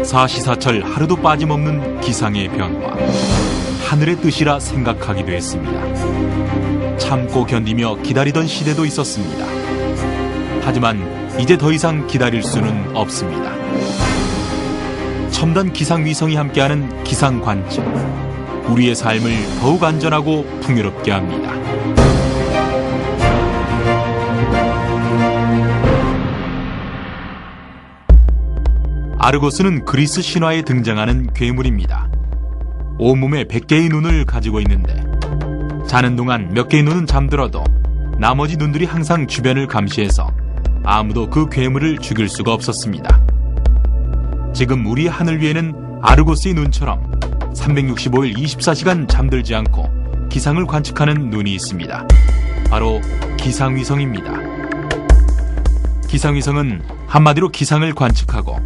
사시사철 하루도 빠짐없는 기상의 변화. 하늘의 뜻이라 생각하기도 했습니다. 참고 견디며 기다리던 시대도 있었습니다. 하지만 이제 더 이상 기다릴 수는 없습니다. 첨단 기상위성이 함께하는 기상관측. 우리의 삶을 더욱 안전하고 풍요롭게 합니다. 아르고스는 그리스 신화에 등장하는 괴물입니다. 온몸에 100개의 눈을 가지고 있는데 자는 동안 몇 개의 눈은 잠들어도 나머지 눈들이 항상 주변을 감시해서 아무도 그 괴물을 죽일 수가 없었습니다. 지금 우리 하늘 위에는 아르고스의 눈처럼 365일 24시간 잠들지 않고 기상을 관측하는 눈이 있습니다. 바로 기상위성입니다. 기상위성은 한마디로 기상을 관측하고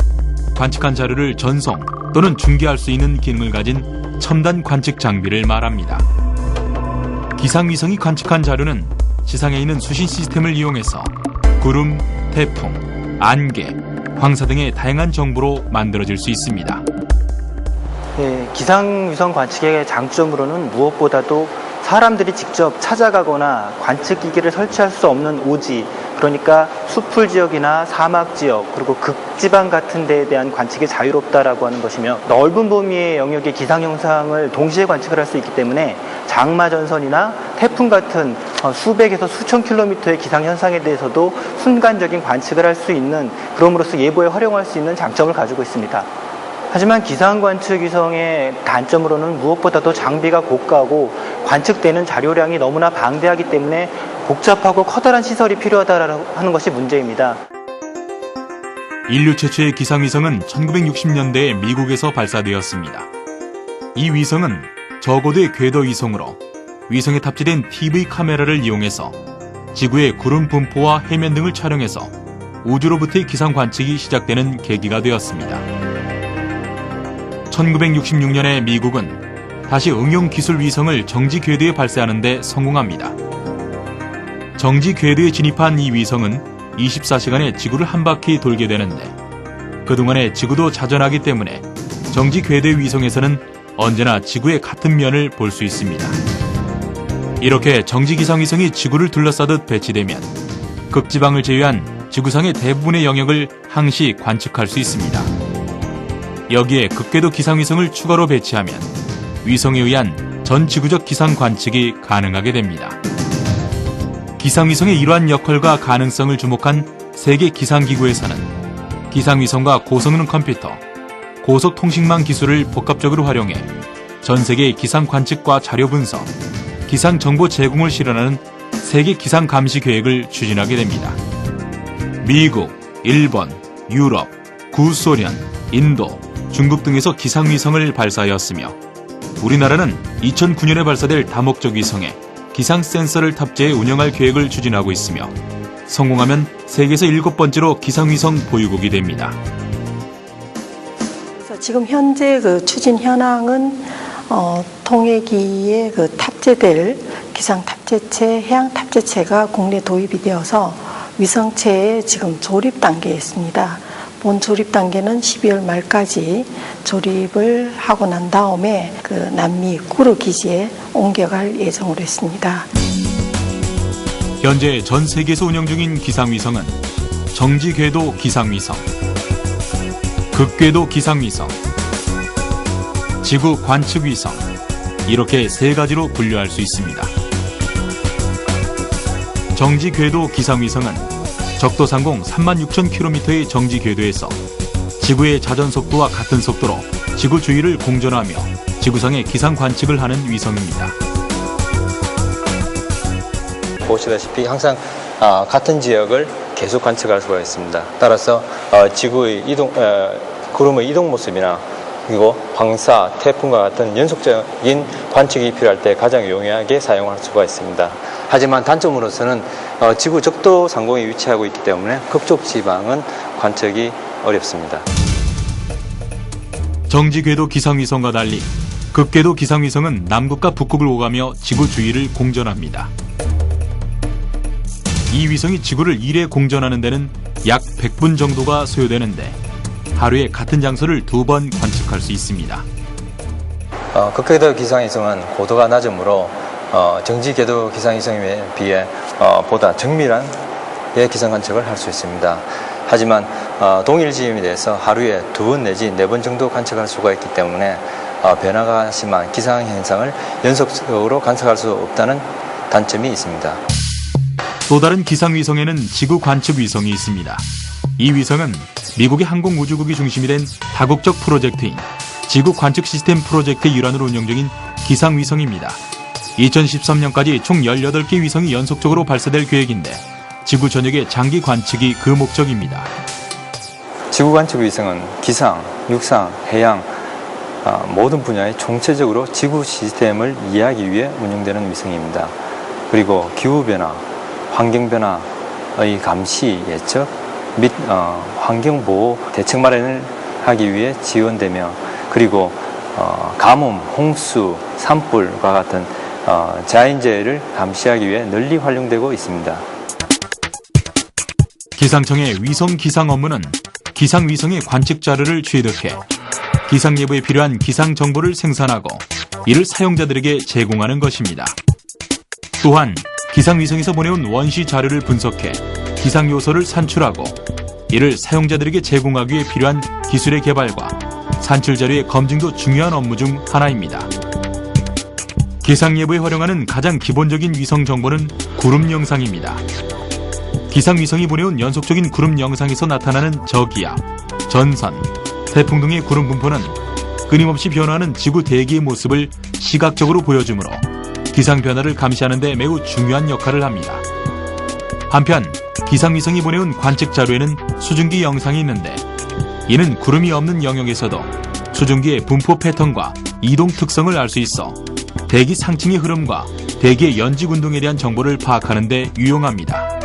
관측한 자료를 전송 또는 중계할 수 있는 기능을 가진 첨단 관측 장비를 말합니다. 기상위성이 관측한 자료는 지상에 있는 수신 시스템을 이용해서 구름, 태풍, 안개, 황사 등의 다양한 정보로 만들어질 수 있습니다. 네, 기상위성 관측의 장점으로는 무엇보다도 사람들이 직접 찾아가거나 관측기기를 설치할 수 없는 오지, 그러니까 숲풀 지역이나 사막 지역, 그리고 극지방 같은 데에 대한 관측이 자유롭다라고 하는 것이며, 넓은 범위의 영역의 기상 현상을 동시에 관측을 할 수 있기 때문에 장마 전선이나 태풍 같은 수백에서 수천 킬로미터의 기상 현상에 대해서도 순간적인 관측을 할 수 있는, 그럼으로써 예보에 활용할 수 있는 장점을 가지고 있습니다. 하지만 기상관측위성의 단점으로는 무엇보다도 장비가 고가고 관측되는 자료량이 너무나 방대하기 때문에 복잡하고 커다란 시설이 필요하다는 하는 것이 문제입니다. 인류 최초의 기상위성은 1960년대에 미국에서 발사되었습니다. 이 위성은 저고도의 궤도 위성으로 위성에 탑재된 TV 카메라를 이용해서 지구의 구름 분포와 해면 등을 촬영해서 우주로부터의 기상 관측이 시작되는 계기가 되었습니다. 1966년에 미국은 다시 응용 기술 위성을 정지 궤도에 발사하는 데 성공합니다. 정지 궤도에 진입한 이 위성은 24시간에 지구를 한 바퀴 돌게 되는데 그동안에 지구도 자전하기 때문에 정지 궤도의 위성에서는 언제나 지구의 같은 면을 볼 수 있습니다. 이렇게 정지 기상위성이 지구를 둘러싸듯 배치되면 극지방을 제외한 지구상의 대부분의 영역을 항시 관측할 수 있습니다. 여기에 극궤도 기상위성을 추가로 배치하면 위성에 의한 전 지구적 기상 관측이 가능하게 됩니다. 기상위성의 이러한 역할과 가능성을 주목한 세계 기상기구에서는 기상위성과 고성능 컴퓨터, 고속통신망 기술을 복합적으로 활용해 전 세계의 기상 관측과 자료 분석, 기상 정보 제공을 실현하는 세계 기상 감시 계획을 추진하게 됩니다. 미국, 일본, 유럽, 구소련, 인도, 중국 등에서 기상위성을 발사하였으며 우리나라는 2009년에 발사될 다목적 위성에 기상 센서를 탑재해 운영할 계획을 추진하고 있으며 성공하면 세계에서 7번째로 기상위성 보유국이 됩니다. 그래서 지금 현재 추진 현황은 통해기에 탑재될 기상 탑재체, 해양 탑재체가 국내 도입이 되어서 위성체의 지금 조립 단계에 있습니다. 본 조립 단계는 12월 말까지 조립을 하고 난 다음에 남미 구르 기지에 옮겨갈 예정으로 했습니다. 현재 전 세계에서 운영 중인 기상위성은 정지궤도 기상위성, 극궤도 기상위성, 지구 관측위성, 이렇게 세 가지로 분류할 수 있습니다. 정지궤도 기상위성은 적도상공 36,000km의 정지궤도에서 지구의 자전속도와 같은 속도로 지구 주위를 공전하며 지구상의 기상 관측을 하는 위성입니다. 보시다시피 항상 같은 지역을 계속 관측할 수가 있습니다. 따라서 지구의 구름의 이동 모습이나 그리고 황사, 태풍과 같은 연속적인 관측이 필요할 때 가장 용이하게 사용할 수가 있습니다. 하지만 단점으로서는 지구 적도 상공에 위치하고 있기 때문에 극쪽 지방은 관측이 어렵습니다. 정지궤도 기상위성과 달리 극궤도 기상위성은 남극과 북극을 오가며 지구 주위를 공전합니다. 이 위성이 지구를 1회 공전하는 데는 약 100분 정도가 소요되는데 하루에 같은 장소를 2번 관측할 수 있습니다. 극궤도 기상위성은 고도가 낮으므로 정지 궤도 기상위성에 비해 보다 정밀한 기상 관측을 할 수 있습니다. 하지만 동일 지점에 대해서 하루에 2번 내지 4번 정도 관측할 수가 있기 때문에 변화가 심한 기상 현상을 연속적으로 관측할 수 없다는 단점이 있습니다. 또 다른 기상위성에는 지구 관측 위성이 있습니다. 이 위성은 미국의 항공우주국이 중심이 된 다국적 프로젝트인 지구 관측 시스템 프로젝트의 일환으로 운영 중인 기상위성입니다. 2013년까지 총 18개 위성이 연속적으로 발사될 계획인데 지구 전역의 장기 관측이 그 목적입니다. 지구 관측 위성은 기상, 육상, 해양 모든 분야에 총체적으로 지구 시스템을 이해하기 위해 운영되는 위성입니다. 그리고 기후변화, 환경변화의 감시, 예측 및 환경보호 대책 마련을 하기 위해 지원되며 그리고 가뭄, 홍수, 산불과 같은 자연재해를 감시하기 위해 널리 활용되고 있습니다. 기상청의 위성 기상 업무는 기상위성의 관측 자료를 취득해 기상 예보에 필요한 기상 정보를 생산하고 이를 사용자들에게 제공하는 것입니다. 또한 기상위성에서 보내온 원시 자료를 분석해 기상 요소를 산출하고 이를 사용자들에게 제공하기 위해 필요한 기술의 개발과 산출 자료의 검증도 중요한 업무 중 하나입니다. 기상 예보에 활용하는 가장 기본적인 위성 정보는 구름 영상입니다. 기상위성이 보내온 연속적인 구름 영상에서 나타나는 저기압, 전선, 태풍 등의 구름 분포는 끊임없이 변화하는 지구 대기의 모습을 시각적으로 보여주므로 기상 변화를 감시하는 데 매우 중요한 역할을 합니다. 한편 기상위성이 보내온 관측 자료에는 수증기 영상이 있는데 이는 구름이 없는 영역에서도 수증기의 분포 패턴과 이동 특성을 알 수 있어 대기 상층의 흐름과 대기의 연직 운동에 대한 정보를 파악하는 데 유용합니다.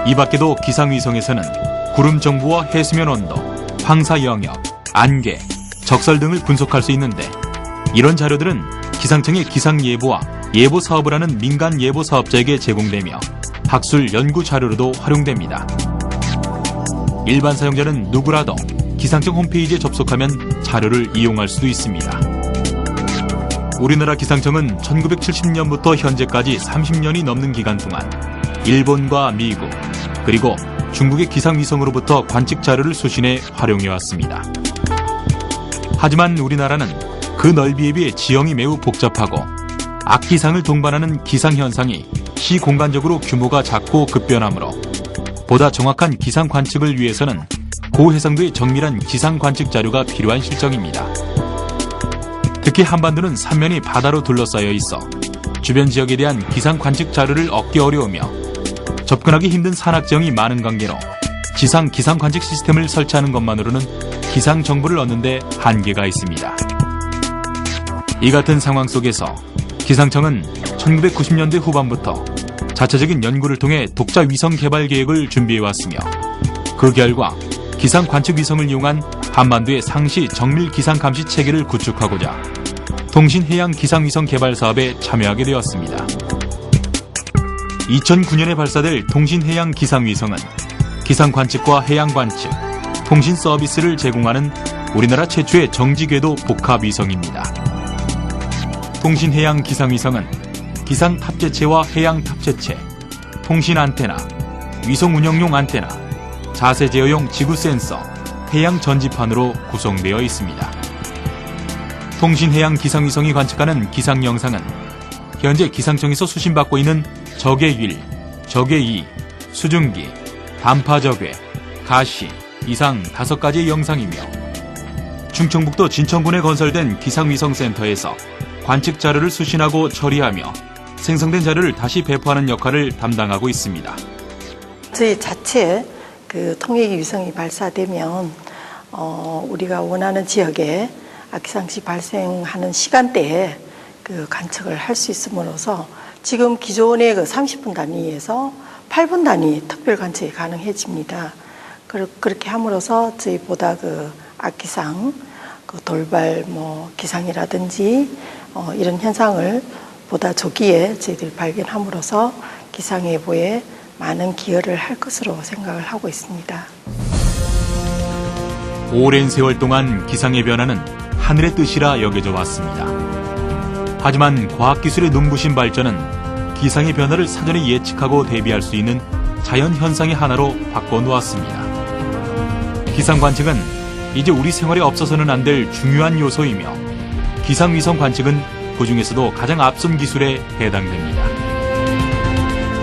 이 밖에도 기상위성에서는 구름 정보와 해수면 온도, 황사 영역, 안개, 적설 등을 분석할 수 있는데 이런 자료들은 기상청의 기상 예보와 예보 사업을 하는 민간 예보 사업자에게 제공되며 학술 연구 자료로도 활용됩니다. 일반 사용자는 누구라도 기상청 홈페이지에 접속하면 자료를 이용할 수도 있습니다. 우리나라 기상청은 1970년부터 현재까지 30년이 넘는 기간 동안 일본과 미국, 그리고 중국의 기상위성으로부터 관측 자료를 수신해 활용해왔습니다. 하지만 우리나라는 그 넓이에 비해 지형이 매우 복잡하고 악기상을 동반하는 기상현상이 시공간적으로 규모가 작고 급변하므로 보다 정확한 기상 관측을 위해서는 고해상도의 정밀한 기상 관측 자료가 필요한 실정입니다. 특히 한반도는 삼면이 바다로 둘러싸여 있어 주변 지역에 대한 기상 관측 자료를 얻기 어려우며 접근하기 힘든 산악지형이 많은 관계로 지상 기상 관측 시스템을 설치하는 것만으로는 기상 정보를 얻는 데 한계가 있습니다. 이 같은 상황 속에서 기상청은 1990년대 후반부터 자체적인 연구를 통해 독자 위성 개발 계획을 준비해왔으며 그 결과 기상 관측 위성을 이용한 한반도의 상시 정밀 기상 감시 체계를 구축하고자 통신해양 기상위성 개발 사업에 참여하게 되었습니다. 2009년에 발사될 통신해양 기상위성은 기상 관측과 해양 관측, 통신 서비스를 제공하는 우리나라 최초의 정지궤도 복합위성입니다. 통신해양 기상위성은 기상 탑재체와 해양 탑재체, 통신 안테나, 위성 운영용 안테나, 자세 제어용 지구 센서, 해양 전지판으로 구성되어 있습니다. 통신해양 기상위성이 관측하는 기상 영상은 현재 기상청에서 수신받고 있는 적외1, 적외2, 수증기, 단파적외, 가시, 이상 5가지의 영상이며 충청북도 진천군에 건설된 기상위성센터에서 관측 자료를 수신하고 처리하며 생성된 자료를 다시 배포하는 역할을 담당하고 있습니다. 저희 자체 그 통해기 위성이 발사되면 우리가 원하는 지역에 악기상시 발생하는 시간대에 그 관측을 할 수 있음으로써 지금 기존의 그 30분 단위에서 8분 단위 특별 관측이 가능해집니다. 그렇게 함으로써 저희보다 그 악기상, 그 돌발 기상이라든지 이런 현상을 보다 조기에 저희들이 발견함으로써 기상예보에 많은 기여를 할 것으로 생각을 하고 있습니다. 오랜 세월 동안 기상의 변화는 하늘의 뜻이라 여겨져 왔습니다. 하지만 과학기술의 눈부신 발전은 기상의 변화를 사전에 예측하고 대비할 수 있는 자연현상의 하나로 바꿔놓았습니다. 기상 관측은 이제 우리 생활에 없어서는 안 될 중요한 요소이며 기상위성 관측은 그 중에서도 가장 앞선 기술에 해당됩니다.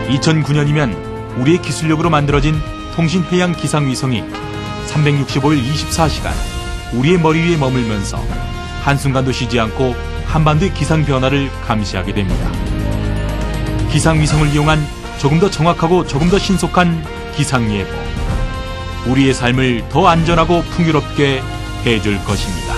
2009년이면 우리의 기술력으로 만들어진 통신해양 기상위성이 365일 24시간 우리의 머리 위에 머물면서 한순간도 쉬지 않고 한반도의 기상 변화를 감시하게 됩니다. 기상위성을 이용한 조금 더 정확하고 조금 더 신속한 기상예보. 우리의 삶을 더 안전하고 풍요롭게 해줄 것입니다.